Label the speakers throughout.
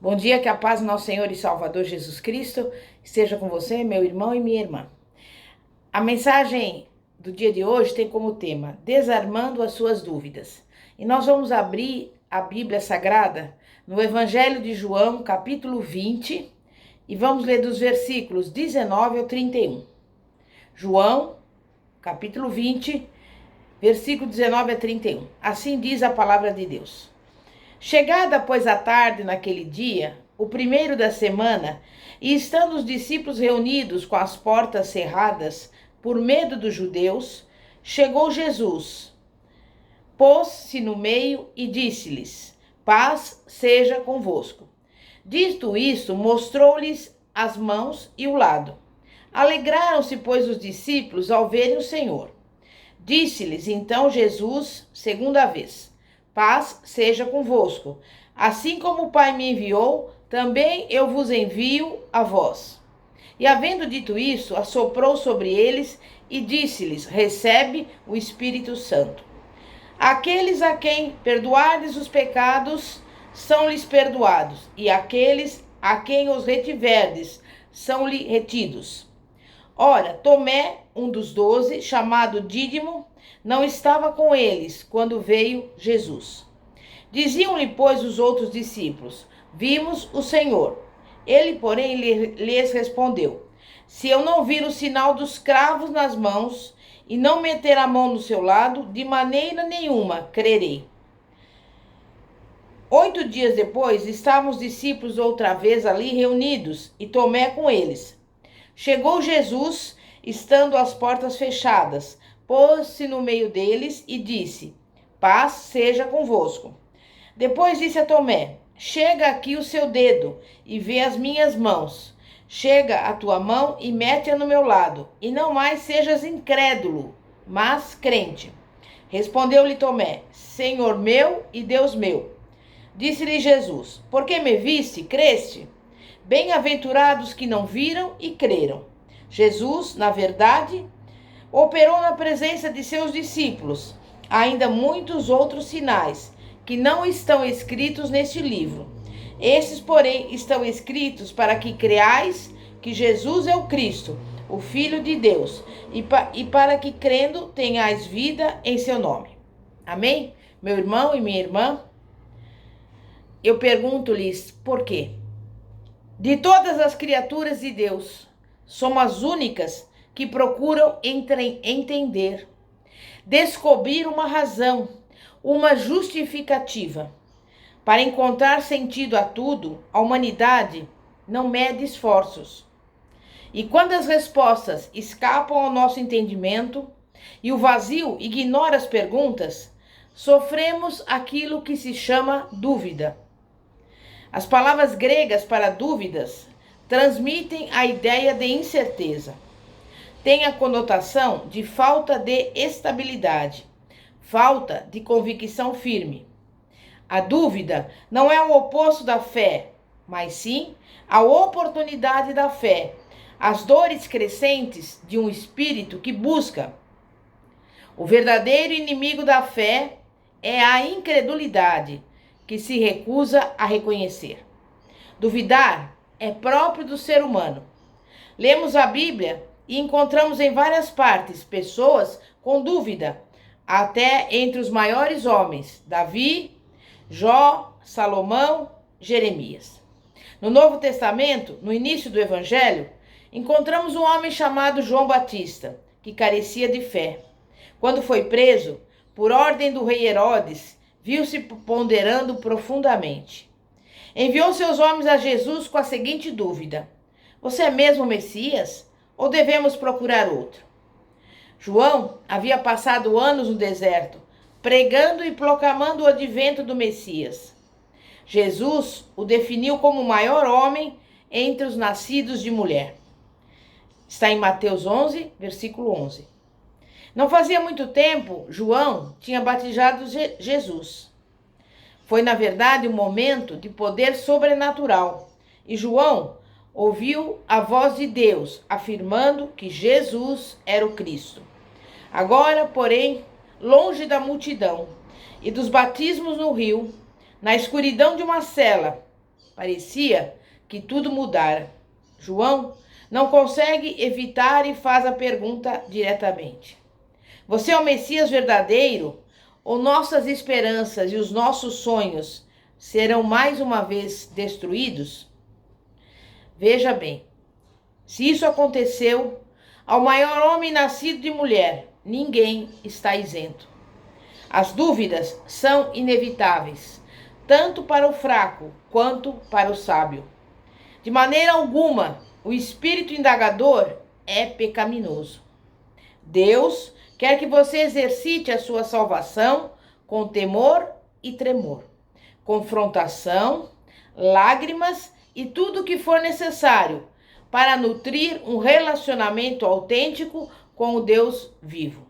Speaker 1: Bom dia, que a paz do nosso Senhor e Salvador Jesus Cristo esteja com você, meu irmão e minha irmã. A mensagem do dia de hoje tem como tema Desarmando as suas dúvidas. E nós vamos abrir a Bíblia Sagrada no Evangelho de João, capítulo 20, e vamos ler dos versículos 19 ao 31. João, capítulo 20, versículo 19 a 31. Assim diz a palavra de Deus. Chegada, pois, a tarde naquele dia, o primeiro da semana, e estando os discípulos reunidos com as portas cerradas, por medo dos judeus, chegou Jesus, pôs-se no meio e disse-lhes: Paz seja convosco. Dito isto, mostrou-lhes as mãos e o lado. Alegraram-se, pois, os discípulos ao verem o Senhor. Disse-lhes então Jesus, segunda vez: Paz seja convosco. Assim como o Pai me enviou, também eu vos envio a vós. E havendo dito isso, assoprou sobre eles e disse-lhes: Recebe o Espírito Santo. Aqueles a quem perdoardes os pecados, são-lhes perdoados, e aqueles a quem os retiverdes, são-lhe retidos. Ora, Tomé, um dos 12, chamado Dídimo, não estava com eles quando veio Jesus. Diziam-lhe, pois, os outros discípulos: Vimos o Senhor. Ele, porém, lhes respondeu: Se eu não vir o sinal dos cravos nas mãos e não meter a mão no seu lado, de maneira nenhuma crerei. 8 dias depois, estavam os discípulos outra vez ali reunidos, e Tomé com eles. Chegou Jesus, estando as portas fechadas, pôs-se no meio deles e disse: Paz seja convosco. Depois disse a Tomé: Chega aqui o seu dedo e vê as minhas mãos. Chega a tua mão e mete-a no meu lado, e não mais sejas incrédulo, mas crente. Respondeu-lhe Tomé: Senhor meu e Deus meu. Disse-lhe Jesus: Porque me viste, creste? Bem-aventurados que não viram e creram. Jesus, na verdade, operou na presença de seus discípulos ainda muitos outros sinais que não estão escritos neste livro. Esses, porém, estão escritos para que creais que Jesus é o Cristo, o Filho de Deus, e para que, crendo, tenhais vida em seu nome. Amém? Meu irmão e minha irmã, eu pergunto-lhes por quê? De todas as criaturas de Deus, somos as únicas que procuram entender, descobrir uma razão, uma justificativa. Para encontrar sentido a tudo, a humanidade não mede esforços. E quando as respostas escapam ao nosso entendimento e o vazio ignora as perguntas, sofremos aquilo que se chama dúvida. As palavras gregas para dúvidas transmitem a ideia de incerteza. Tem a conotação de falta de estabilidade, falta de convicção firme. A dúvida não é o oposto da fé, mas sim a oportunidade da fé, as dores crescentes de um espírito que busca. O verdadeiro inimigo da fé é a incredulidade, que se recusa a reconhecer. Duvidar é próprio do ser humano. Lemos a Bíblia e encontramos em várias partes pessoas com dúvida, até entre os maiores homens: Davi, Jó, Salomão, Jeremias. No Novo Testamento, no início do Evangelho, encontramos um homem chamado João Batista, que carecia de fé. Quando foi preso, por ordem do rei Herodes, viu-se ponderando profundamente. Enviou seus homens a Jesus com a seguinte dúvida: Você é mesmo o Messias? Ou devemos procurar outro? João havia passado anos no deserto, pregando e proclamando o advento do Messias. Jesus o definiu como o maior homem entre os nascidos de mulher. Está em Mateus 11, versículo 11. Não fazia muito tempo, João tinha batizado Jesus. Foi, na verdade, um momento de poder sobrenatural. E João ouviu a voz de Deus afirmando que Jesus era o Cristo. Agora, porém, longe da multidão e dos batismos no rio, na escuridão de uma cela, Parecia que tudo mudara. João não consegue evitar e faz a pergunta diretamente: você é o Messias verdadeiro? Ou nossas esperanças e os nossos sonhos serão mais uma vez destruídos? Veja bem, se isso aconteceu ao maior homem nascido de mulher, ninguém está isento. As dúvidas são inevitáveis, tanto para o fraco quanto para o sábio. De maneira alguma, o espírito indagador é pecaminoso. Deus quer que você exercite a sua salvação com temor e tremor, confrontação, lágrimas e tudo o que for necessário para nutrir um relacionamento autêntico com o Deus vivo.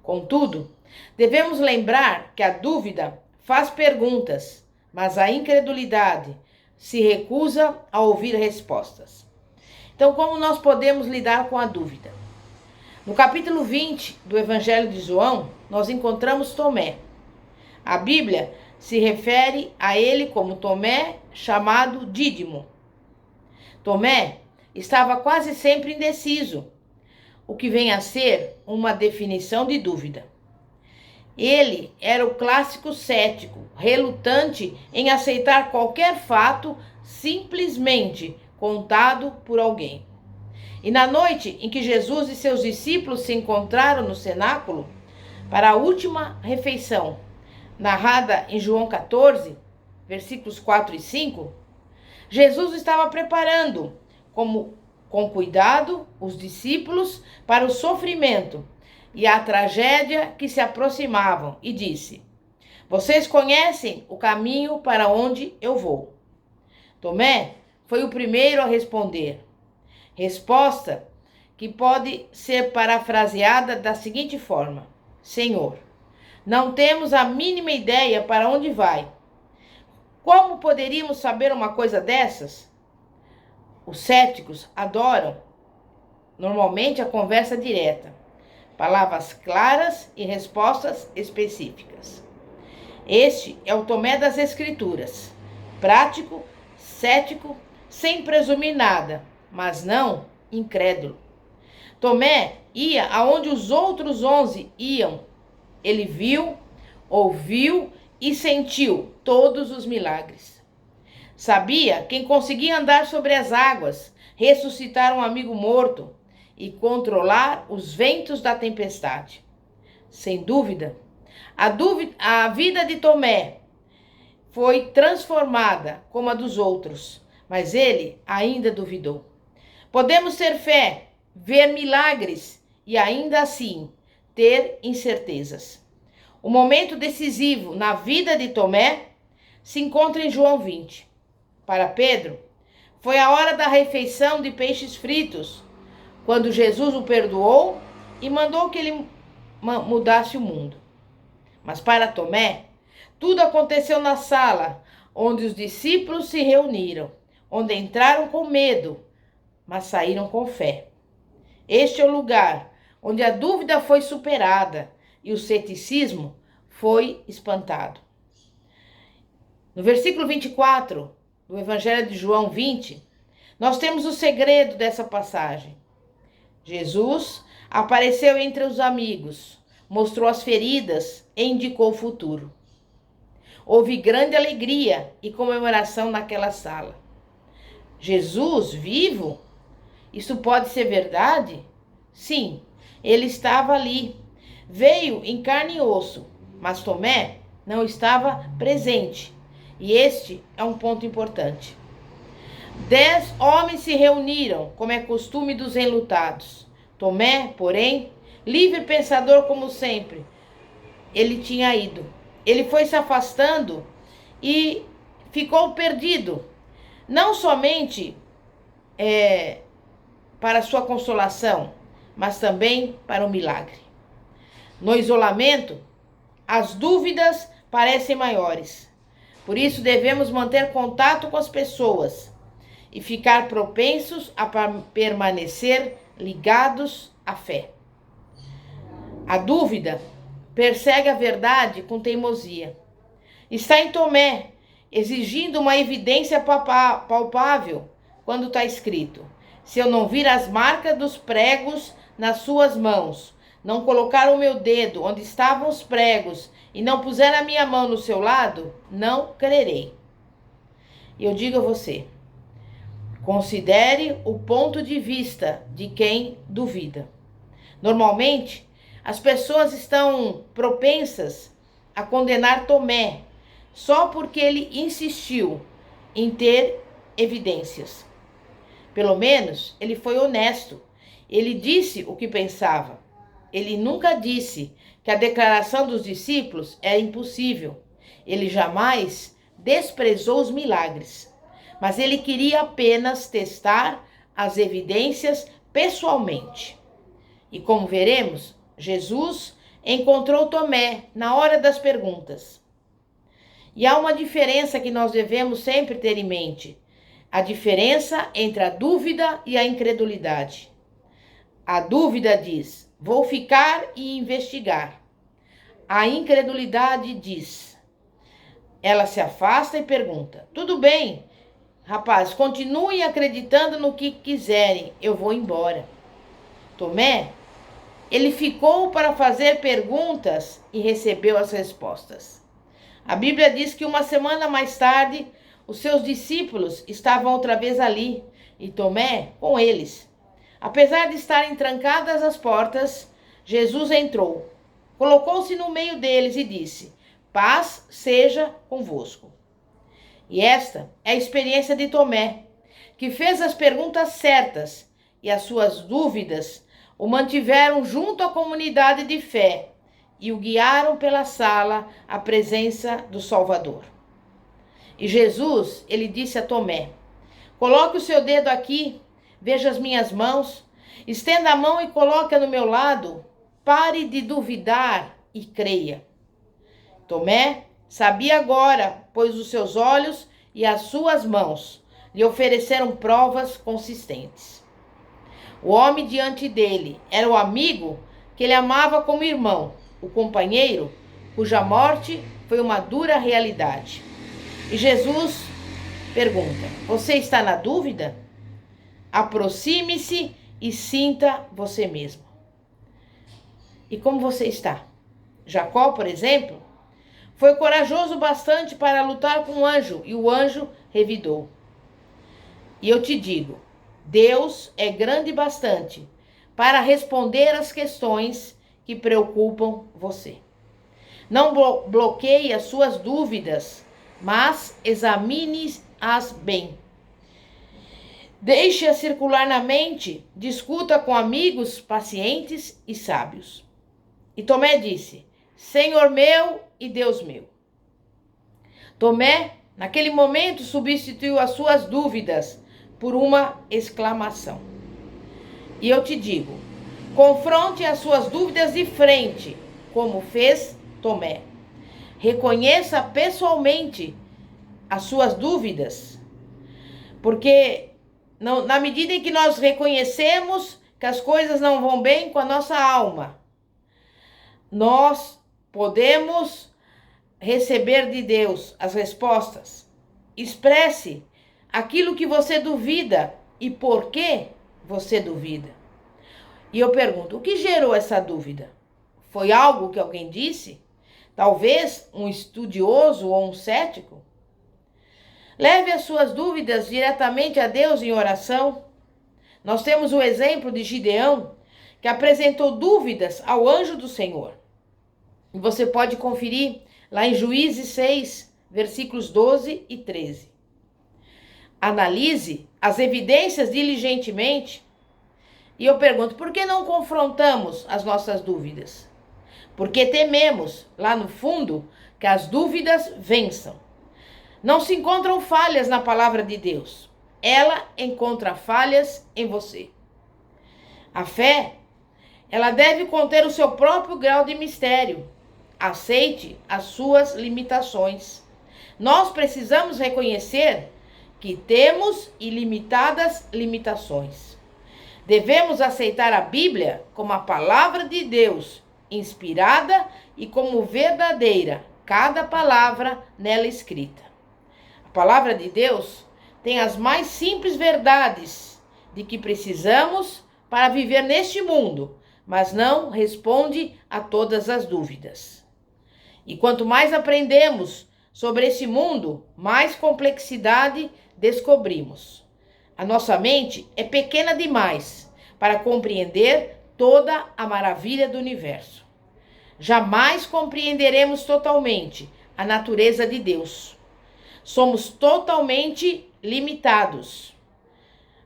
Speaker 1: Contudo, devemos lembrar que a dúvida faz perguntas, mas a incredulidade se recusa a ouvir respostas. Então, como nós podemos lidar com a dúvida? No capítulo 20 do Evangelho de João, nós encontramos Tomé. A Bíblia se refere a ele como Tomé, chamado Dídimo. Tomé estava quase sempre indeciso, o que vem a ser uma definição de dúvida. Ele era o clássico cético, relutante em aceitar qualquer fato simplesmente contado por alguém. E na noite em que Jesus e seus discípulos se encontraram no cenáculo para a última refeição, narrada em João 14, versículos 4 e 5, Jesus estava preparando, com cuidado, os discípulos para o sofrimento e a tragédia que se aproximavam e disse: vocês conhecem o caminho para onde eu vou. Tomé foi o primeiro a responder. Resposta que pode ser parafraseada da seguinte forma: Senhor, não temos a mínima ideia para onde vai. Como poderíamos saber uma coisa dessas? Os céticos adoram normalmente a conversa direta, palavras claras e respostas específicas. Este é o Tomé das Escrituras, prático, cético, sem presumir nada, mas não incrédulo. Tomé ia aonde os outros 11 iam. Ele viu, ouviu e sentiu todos os milagres. Sabia quem conseguia andar sobre as águas, ressuscitar um amigo morto e controlar os ventos da tempestade. Sem dúvida, a vida de Tomé foi transformada como a dos outros, mas ele ainda duvidou. Podemos ter fé, ver milagres e ainda assim ter incertezas. O momento decisivo na vida de Tomé se encontra em João 20. Para Pedro, foi a hora da refeição de peixes fritos, quando Jesus o perdoou e mandou que ele mudasse o mundo. Mas para Tomé, tudo aconteceu na sala onde os discípulos se reuniram, onde entraram com medo, mas saíram com fé. Este é o lugar onde a dúvida foi superada e o ceticismo foi espantado. No versículo 24 do Evangelho de João 20, nós temos o segredo dessa passagem. Jesus apareceu entre os amigos, mostrou as feridas e indicou o futuro. Houve grande alegria e comemoração naquela sala. Jesus vivo? Isso pode ser verdade? Sim, ele estava ali. Veio em carne e osso, mas Tomé não estava presente. E este é um ponto importante. 10 homens se reuniram, como é costume dos enlutados. Tomé, porém, livre pensador como sempre, ele tinha ido. Ele foi se afastando e ficou perdido, não somente para sua consolação, mas também para o milagre. No isolamento, as dúvidas parecem maiores. Por isso devemos manter contato com as pessoas e ficar propensos a permanecer ligados à fé. A dúvida persegue a verdade com teimosia. Está em Tomé, exigindo uma evidência palpável, quando está escrito: se eu não vir as marcas dos pregos nas suas mãos, não colocar o meu dedo onde estavam os pregos e não puser a minha mão no seu lado, não crerei. E eu digo a você, considere o ponto de vista de quem duvida. Normalmente, as pessoas estão propensas a condenar Tomé só porque ele insistiu em ter evidências. Pelo menos, ele foi honesto. Ele disse o que pensava. Ele nunca disse que a declaração dos discípulos era impossível. Ele jamais desprezou os milagres. Mas ele queria apenas testar as evidências pessoalmente. E como veremos, Jesus encontrou Tomé na hora das perguntas. E há uma diferença que nós devemos sempre ter em mente: a diferença entre a dúvida e a incredulidade. A dúvida diz: vou ficar e investigar. A incredulidade diz: ela se afasta e pergunta: tudo bem, rapaz, continuem acreditando no que quiserem, eu vou embora. Tomé, ele ficou para fazer perguntas e recebeu as respostas. A Bíblia diz que uma semana mais tarde, os seus discípulos estavam outra vez ali e Tomé com eles. Apesar de estarem trancadas as portas, Jesus entrou, colocou-se no meio deles e disse: paz seja convosco. E esta é a experiência de Tomé, que fez as perguntas certas e as suas dúvidas o mantiveram junto à comunidade de fé e o guiaram pela sala à presença do Salvador. E Jesus, ele disse a Tomé: coloque o seu dedo aqui, veja as minhas mãos, estenda a mão e coloque-a no meu lado, pare de duvidar e creia. Tomé sabia agora, pois os seus olhos e as suas mãos lhe ofereceram provas consistentes. O homem diante dele era o amigo que ele amava como irmão, o companheiro cuja morte foi uma dura realidade. E Jesus pergunta: você está na dúvida? Aproxime-se e sinta você mesmo. E como você está? Jacó, por exemplo, foi corajoso bastante para lutar com o anjo e o anjo revidou. E eu te digo, Deus é grande bastante para responder às questões que preocupam você. Não bloqueie as suas dúvidas, mas examine-as bem. Deixe-as circular na mente, discuta com amigos pacientes e sábios. E Tomé disse: Senhor meu e Deus meu. Tomé, naquele momento, substituiu as suas dúvidas por uma exclamação. E eu te digo, confronte as suas dúvidas de frente, como fez Tomé. Reconheça pessoalmente as suas dúvidas, porque na medida em que nós reconhecemos que as coisas não vão bem com a nossa alma, nós podemos receber de Deus as respostas. Expresse aquilo que você duvida e por que você duvida. E eu pergunto, o que gerou essa dúvida? Foi algo que alguém disse? Talvez um estudioso ou um cético? Leve as suas dúvidas diretamente a Deus em oração. Nós temos o exemplo de Gideão, que apresentou dúvidas ao anjo do Senhor. E você pode conferir lá em Juízes 6, versículos 12 e 13. Analise as evidências diligentemente. E eu pergunto, por que não confrontamos as nossas dúvidas? Porque tememos, lá no fundo, que as dúvidas vençam. Não se encontram falhas na palavra de Deus. Ela encontra falhas em você. A fé, ela deve conter o seu próprio grau de mistério. Aceite as suas limitações. Nós precisamos reconhecer que temos ilimitadas limitações. Devemos aceitar a Bíblia como a palavra de Deus, inspirada e como verdadeira, cada palavra nela escrita. A palavra de Deus tem as mais simples verdades de que precisamos para viver neste mundo, mas não responde a todas as dúvidas. E quanto mais aprendemos sobre esse mundo, mais complexidade descobrimos. A nossa mente é pequena demais para compreender toda a maravilha do universo. Jamais compreenderemos totalmente a natureza de Deus. Somos totalmente limitados,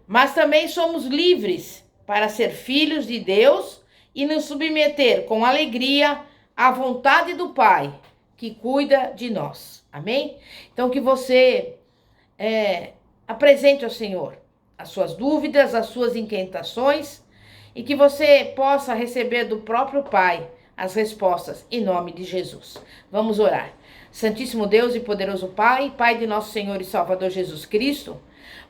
Speaker 1: mas também somos livres para ser filhos de Deus e nos submeter com alegria à vontade do Pai, que cuida de nós. Amém? Então que você apresente ao Senhor as suas dúvidas, as suas inquietações, e que você possa receber do próprio Pai as respostas, em nome de Jesus. Vamos orar. Santíssimo Deus e poderoso Pai, Pai de nosso Senhor e Salvador Jesus Cristo,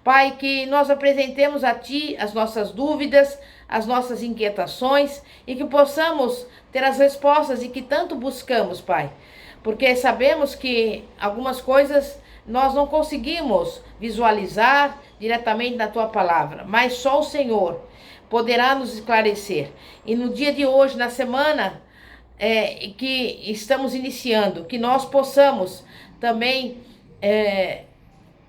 Speaker 1: Pai, que nós apresentemos a Ti as nossas dúvidas, as nossas inquietações, e que possamos ter as respostas e que tanto buscamos, Pai, porque sabemos que algumas coisas nós não conseguimos visualizar diretamente na Tua palavra, mas só o Senhor poderá nos esclarecer. E no dia de hoje, na semana que estamos iniciando, que nós possamos também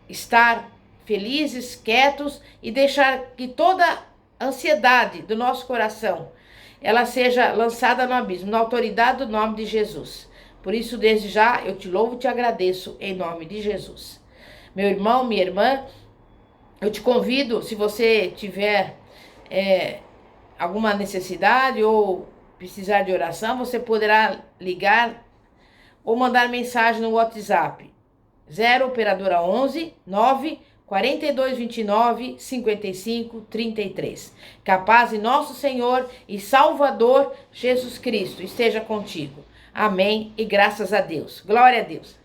Speaker 1: estar felizes, quietos e deixar que toda ansiedade do nosso coração ela seja lançada no abismo, na autoridade do nome de Jesus. Por isso, desde já, eu te louvo e te agradeço em nome de Jesus. Meu irmão, minha irmã, eu te convido, se você tiver alguma necessidade ou precisar de oração, você poderá ligar ou mandar mensagem no WhatsApp 0 operadora 11 9 4229 55 33. Que a paz de nosso Senhor e Salvador Jesus Cristo esteja contigo. Amém e graças a Deus. Glória a Deus.